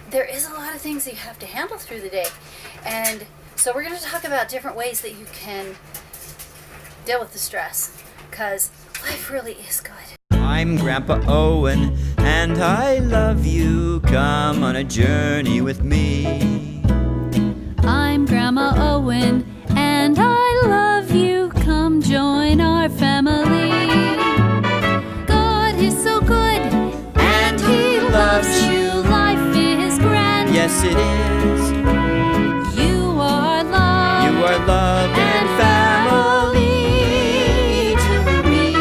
there is a lot of things that you have to handle through the day. And so we're going to talk about different ways that you can deal with the stress, because life really is good. I'm Grandpa Owen, and I love you. Come on a journey with me. I'm Grandma Owen, and I love you. Come join our family. God is so good, And He loves you. Life is grand. Yes, it is. You are love. You are love and family to me.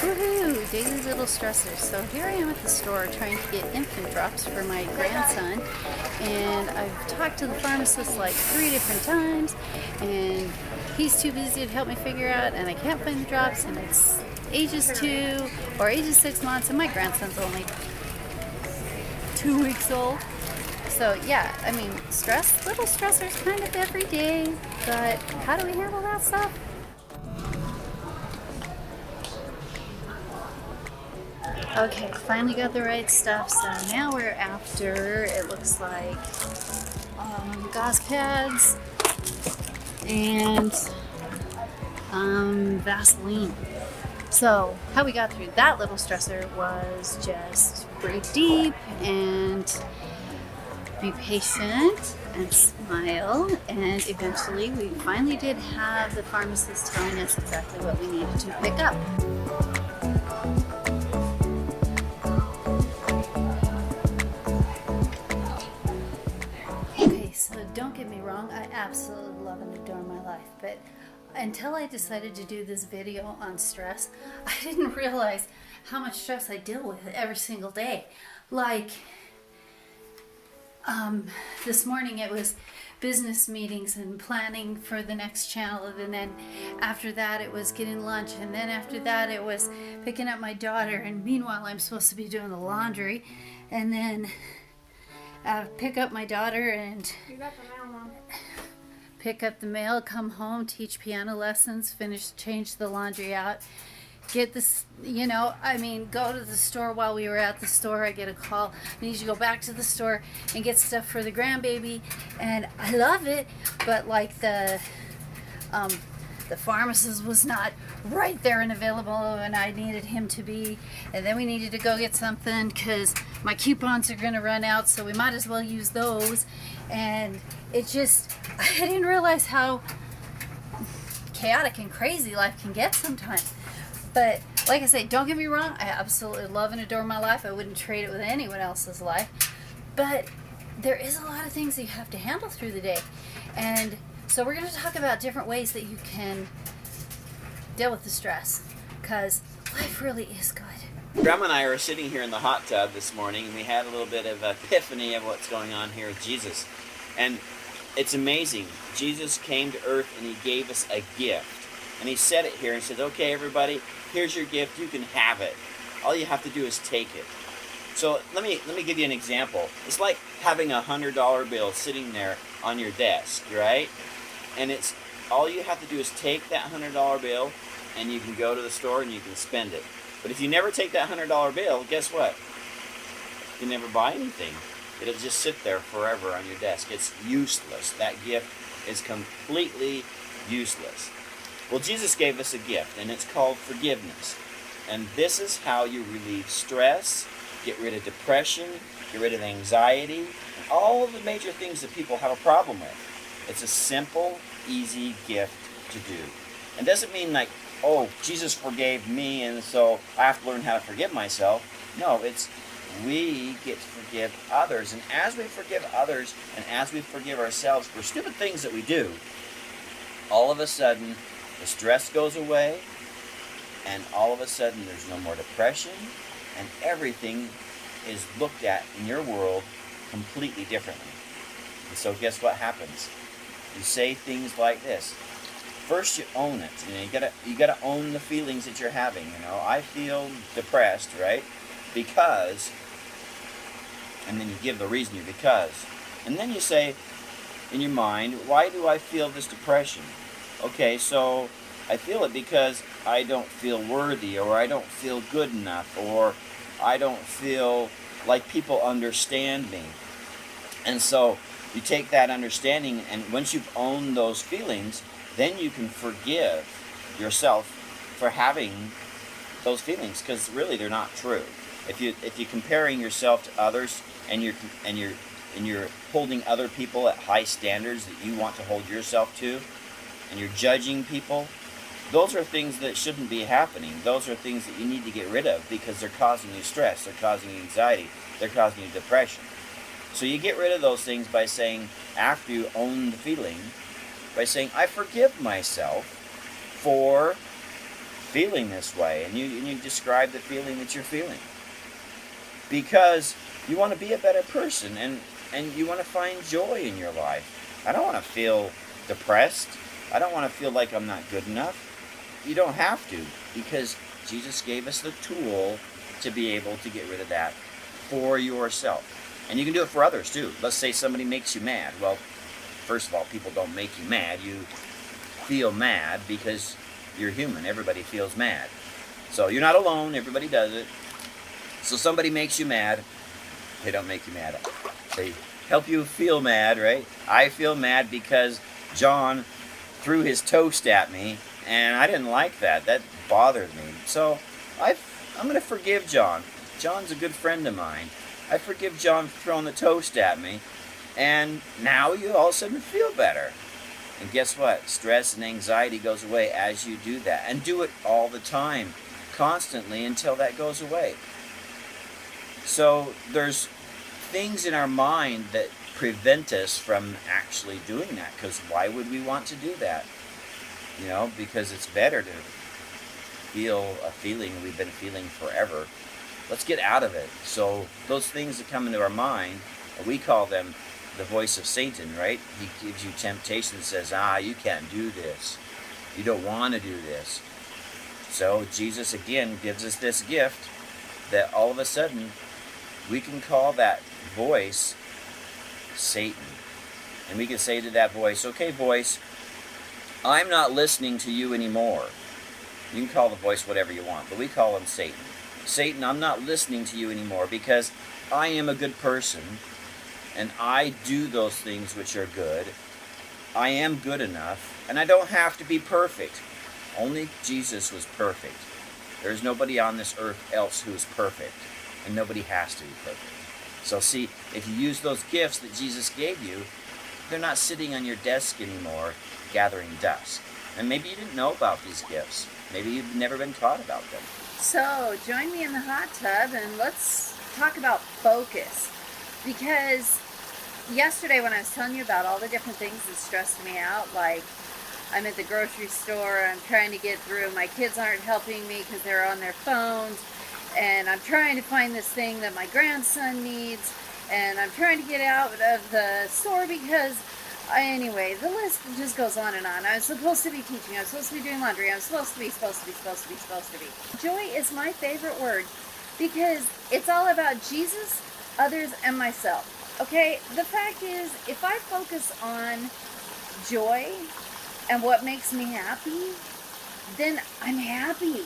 Woohoo! Daily little stressors. So here I am at the store trying to get infant drops for my grandson, and I've talked to the pharmacist like 3 different times, and he's too busy to help me figure out, and I can't find the drops, and it's ages 2 or ages 6 months, and my grandson's only 2 weeks old. So yeah, I mean, little stressors kind of every day, but how do we handle that stuff? Okay, finally got the right stuff, so now we're after, it looks like, gauze pads and Vaseline. So how we got through that little stressor was just breathe deep and be patient and smile, and eventually we finally did have the pharmacist telling us exactly what we needed to pick up. So don't get me wrong, I absolutely love and adore my life, but until I decided to do this video on stress, I didn't realize how much stress I deal with every single day. Like, this morning it was business meetings and planning for the next channel, and then after that it was getting lunch, and then after that it was picking up my daughter, and meanwhile I'm supposed to be doing the laundry, and then pick up my daughter and pick up the mail, come home, teach piano lessons, change the laundry out, get this, go to the store. While we were at the store, I get a call, I need you to go back to the store and get stuff for the grandbaby, and I love it, but like the pharmacist was not right there and available, and I needed him to be, and then we needed to go get something because my coupons are going to run out, so we might as well use those. And it just, I didn't realize how chaotic and crazy life can get sometimes. But like I say, don't get me wrong, I absolutely love and adore my life. I wouldn't trade it with anyone else's life, but there is a lot of things that you have to handle through the day. And so we're going to talk about different ways that you can deal with the stress, because life really is good. Grandma and I were sitting here in the hot tub this morning, and we had a little bit of epiphany of what's going on here with Jesus. And it's amazing. Jesus came to earth and He gave us a gift. And He said it here and said, okay, everybody, here's your gift. You can have it. All you have to do is take it. So let me give you an example. It's like having a $100 bill sitting there on your desk, right? And it's all you have to do is take that $100 bill, and you can go to the store and you can spend it. But if you never take that $100 bill, guess what? You never buy anything. It'll just sit there forever on your desk. It's useless. That gift is completely useless. Well, Jesus gave us a gift, and it's called forgiveness. And this is how you relieve stress, get rid of depression, get rid of anxiety, and all of the major things that people have a problem with. It's a simple, easy gift to do. And doesn't mean like, oh, Jesus forgave me, and so I have to learn how to forgive myself. No, it's we get to forgive others. And as we forgive others, and as we forgive ourselves for stupid things that we do, all of a sudden, the stress goes away, and all of a sudden, there's no more depression, and everything is looked at in your world completely differently. And so guess what happens? You say things like this. First, you own it. You gotta own the feelings that you're having. I feel depressed, right? Because, and then you give the reason because, and then you say in your mind, why do I feel this depression? Okay, so I feel it because I don't feel worthy, or I don't feel good enough, or I don't feel like people understand me. And so you take that understanding, and once you've owned those feelings, then you can forgive yourself for having those feelings, because really they're not true. If you're comparing yourself to others, and you're holding other people at high standards that you want to hold yourself to, and you're judging people, those are things that shouldn't be happening. Those are things that you need to get rid of, because they're causing you stress, they're causing you anxiety, they're causing you depression. So you get rid of those things by saying, after you own the feeling, by saying, I forgive myself for feeling this way. And you describe the feeling that you're feeling. Because you want to be a better person, and you want to find joy in your life. I don't want to feel depressed. I don't want to feel like I'm not good enough. You don't have to, because Jesus gave us the tool to be able to get rid of that for yourself. And you can do it for others too. Let's say somebody makes you mad. Well, first of all, people don't make you mad. You feel mad because you're human. Everybody feels mad. So you're not alone. Everybody does it. So somebody makes you mad. They don't make you mad. They help you feel mad, right? I feel mad because John threw his toast at me, and I didn't like that. That bothered me. So I'm going to forgive John. John's a good friend of mine. I forgive John for throwing the toast at me, and now you all of a sudden feel better. And guess what? Stress and anxiety goes away as you do that. And do it all the time, constantly, until that goes away. So there's things in our mind that prevent us from actually doing that, because why would we want to do that? You know, because it's better to feel a feeling we've been feeling forever. Let's get out of it. So those things that come into our mind, we call them the voice of Satan, right? He gives you temptation and says, you can't do this. You don't want to do this. So Jesus again gives us this gift that all of a sudden we can call that voice Satan. And we can say to that voice, okay, voice, I'm not listening to you anymore. You can call the voice whatever you want, but we call him Satan. Satan, I'm not listening to you anymore, because I am a good person, and I do those things which are good. I am good enough, and I don't have to be perfect. Only Jesus was perfect. There's nobody on this earth else who is perfect, and nobody has to be perfect. So see, if you use those gifts that Jesus gave you, they're not sitting on your desk anymore gathering dust. And maybe you didn't know about these gifts. Maybe you've never been taught about them. So join me in the hot tub and let's talk about focus. Because yesterday when I was telling you about all the different things that stressed me out, like I'm at the grocery store, I'm trying to get through, my kids aren't helping me because they're on their phones, and I'm trying to find this thing that my grandson needs, and I'm trying to get out of the store because anyway, the list just goes on and on. I'm supposed to be teaching. I'm supposed to be doing laundry. I'm supposed to be. Joy is my favorite word because it's all about Jesus, others, and myself. Okay? The fact is, if I focus on joy and what makes me happy, then I'm happy.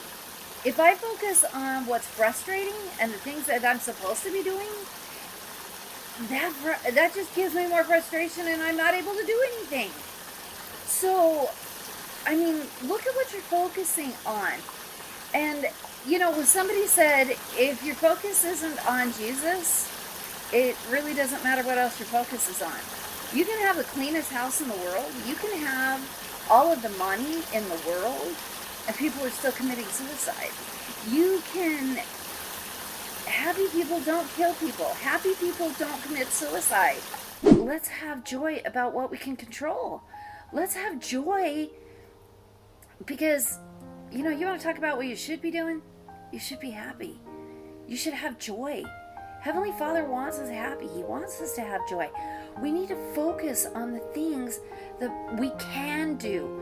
If I focus on what's frustrating and the things that I'm supposed to be doing, that just gives me more frustration and I'm not able to do anything. So, I mean, look at what you're focusing on. And, you know, when somebody said, if your focus isn't on Jesus, it really doesn't matter what else your focus is on. You can have the cleanest house in the world. You can have all of the money in the world, and people are still committing suicide. You can... Happy people don't kill people. Happy people don't commit suicide. Let's have joy about what we can control. Let's have joy because, you know, you want to talk about what you should be doing? You should be happy. You should have joy. Heavenly Father wants us happy. He wants us to have joy. We need to focus on the things that we can do.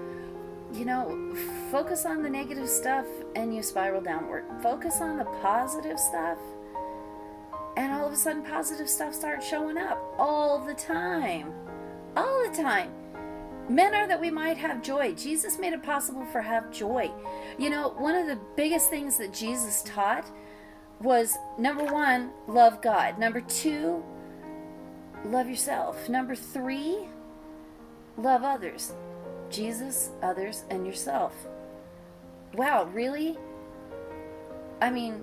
You know, focus on the negative stuff and you spiral downward. Focus on the positive stuff and all of a sudden positive stuff starts showing up all the time. All the time. Manner that we might have joy. Jesus made it possible for have joy. You know, one of the biggest things that Jesus taught was, number 1, love God. Number 2, love yourself. Number 3, love others. Jesus, others, and yourself. Wow, really? I mean,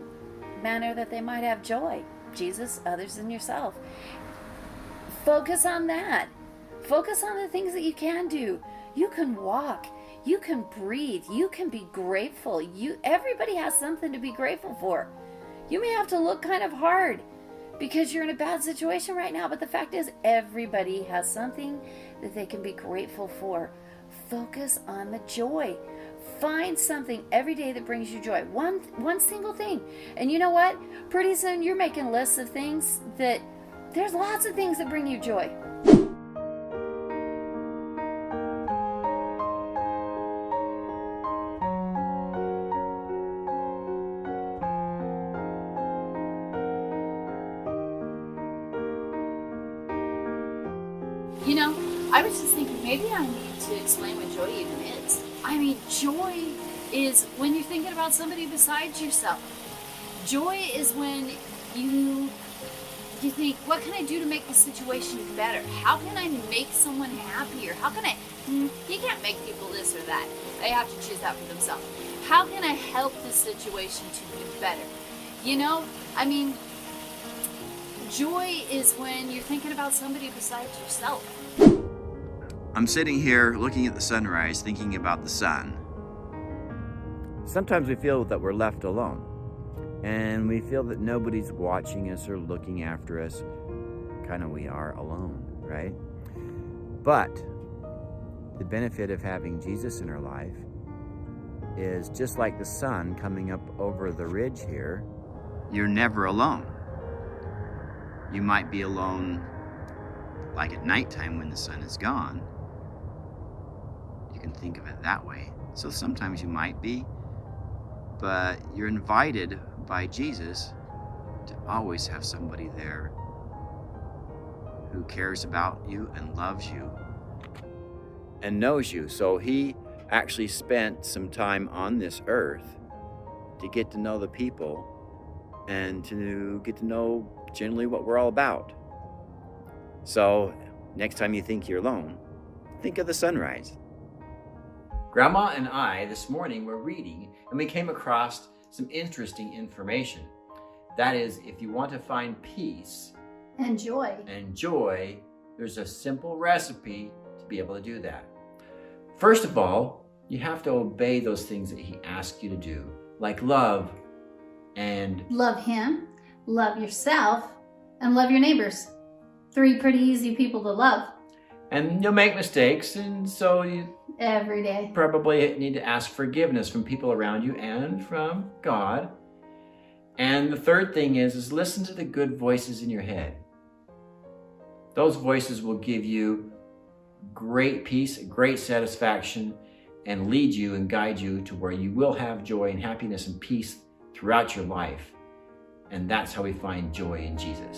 manner that they might have joy. Jesus, others, and yourself. Focus on that. Focus on the things that you can do. You can walk. You can breathe. You can be grateful. Everybody has something to be grateful for. You may have to look kind of hard because you're in a bad situation right now, but the fact is everybody has something that they can be grateful for. Focus on the joy. Find something every day that brings you joy. One single thing. And you know what? Pretty soon you're making lists of things that there's lots of things that bring you joy. You know, I was just thinking maybe I need to explain what joy even is. I mean, joy is when you're thinking about somebody besides yourself. Joy is when you think, what can I do to make the situation better? How can I make someone happier? How can I, you can't make people this or that. They have to choose that for themselves. How can I help the situation to be better? You know, I mean, joy is when you're thinking about somebody besides yourself. I'm sitting here looking at the sunrise, thinking about the sun. Sometimes we feel that we're left alone, and we feel that nobody's watching us or looking after us. Kind of we are alone, right? But the benefit of having Jesus in our life is just like the sun coming up over the ridge here, you're never alone. You might be alone like at nighttime when the sun is gone. You can think of it that way. So sometimes you might be, but you're invited by Jesus to always have somebody there who cares about you and loves you and knows you. So he actually spent some time on this earth to get to know the people and to get to know generally what we're all about. So next time you think you're alone, think of the sunrise. Grandma and I this morning were reading and we came across some interesting information. That is, if you want to find peace And joy. and joy, there's a simple recipe to be able to do that. First of all, you have to obey those things that he asks you to do, like love and Love him, love yourself, and love your neighbors. 3 pretty easy people to love. and you'll make mistakes, and so you Every day. probably need to ask forgiveness from people around you and from God. And the third thing is listen to the good voices in your head. Those voices will give you great peace, great satisfaction, and lead you and guide you to where you will have joy and happiness and peace throughout your life. And that's how we find joy in Jesus.